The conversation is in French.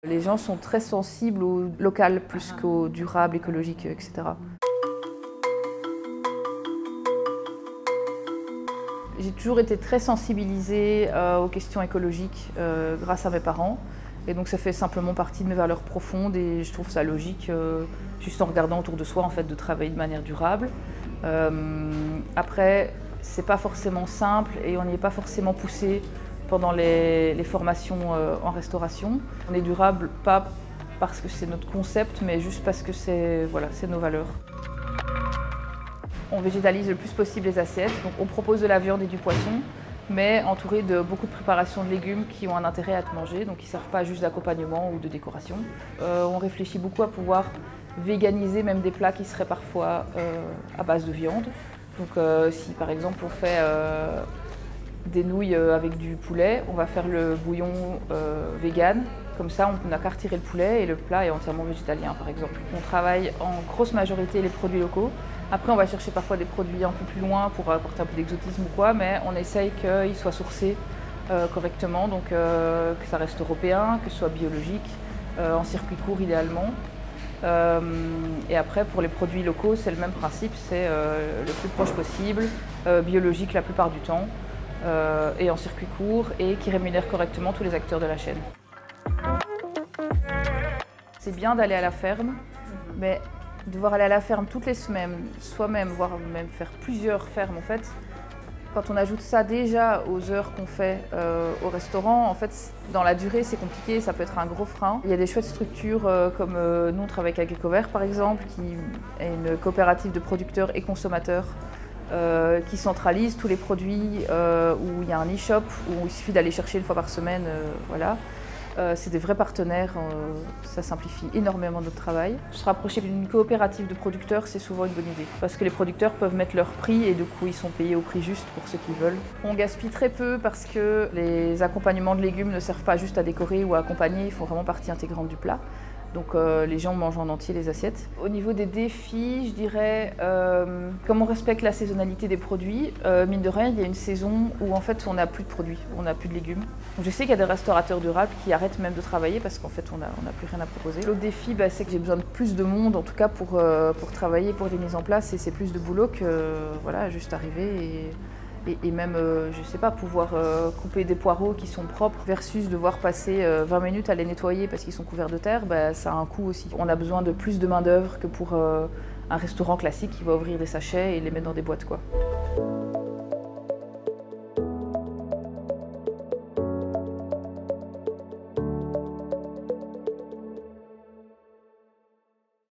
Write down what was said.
Les gens sont très sensibles au local plus qu'au durable, écologique, etc. J'ai toujours été très sensibilisée aux questions écologiques grâce à mes parents. Et donc ça fait simplement partie de mes valeurs profondes et je trouve ça logique, juste en regardant autour de soi, en fait, de travailler de manière durable. Après, c'est pas forcément simple et on n'y est pas forcément poussé pendant les formations en restauration. On est durable pas parce que c'est notre concept, mais juste parce que c'est nos valeurs. On végétalise le plus possible les assiettes, donc on propose de la viande et du poisson, mais entouré de beaucoup de préparations de légumes qui ont un intérêt à être mangés, donc qui ne servent pas juste d'accompagnement ou de décoration. On réfléchit beaucoup à pouvoir véganiser même des plats qui seraient parfois à base de viande. Donc si par exemple on fait des nouilles avec du poulet, on va faire le bouillon vegan. Comme ça, on n'a qu'à retirer le poulet et le plat est entièrement végétalien, par exemple. On travaille en grosse majorité les produits locaux. Après, on va chercher parfois des produits un peu plus loin pour apporter un peu d'exotisme ou quoi, mais on essaye qu'ils soient sourcés correctement, donc que ça reste européen, que ce soit biologique, en circuit court idéalement. Et après, pour les produits locaux, c'est le même principe, c'est le plus proche possible, biologique la plupart du temps, et en circuit court, et qui rémunère correctement tous les acteurs de la chaîne. C'est bien d'aller à la ferme, mais devoir aller à la ferme toutes les semaines, soi-même, voire même faire plusieurs fermes en fait, quand on ajoute ça déjà aux heures qu'on fait au restaurant, en fait, dans la durée, c'est compliqué, ça peut être un gros frein. Il y a des chouettes structures comme nous, on travaille avec Agricovert par exemple, qui est une coopérative de producteurs et consommateurs qui centralise tous les produits, où il y a un e-shop, où il suffit d'aller chercher une fois par semaine, voilà. C'est des vrais partenaires, ça simplifie énormément notre travail. Se rapprocher d'une coopérative de producteurs, c'est souvent une bonne idée. Parce que les producteurs peuvent mettre leur prix et du coup ils sont payés au prix juste pour ce qu'ils veulent. On gaspille très peu parce que les accompagnements de légumes ne servent pas juste à décorer ou à accompagner, ils font vraiment partie intégrante du plat. Donc les gens mangent en entier les assiettes. Au niveau des défis, je dirais, comme on respecte la saisonnalité des produits, mine de rien, il y a une saison où en fait on n'a plus de produits, on n'a plus de légumes. Donc, je sais qu'il y a des restaurateurs durables qui arrêtent même de travailler parce qu'en fait on n'a plus rien à proposer. L'autre défi, c'est que j'ai besoin de plus de monde, en tout cas pour travailler, pour des mises en place, et c'est plus de boulot que voilà, juste arriver et même, je sais pas, pouvoir couper des poireaux qui sont propres versus devoir passer 20 minutes à les nettoyer parce qu'ils sont couverts de terre, ça a un coût aussi. On a besoin de plus de main d'œuvre que pour un restaurant classique qui va ouvrir des sachets et les mettre dans des boîtes, quoi.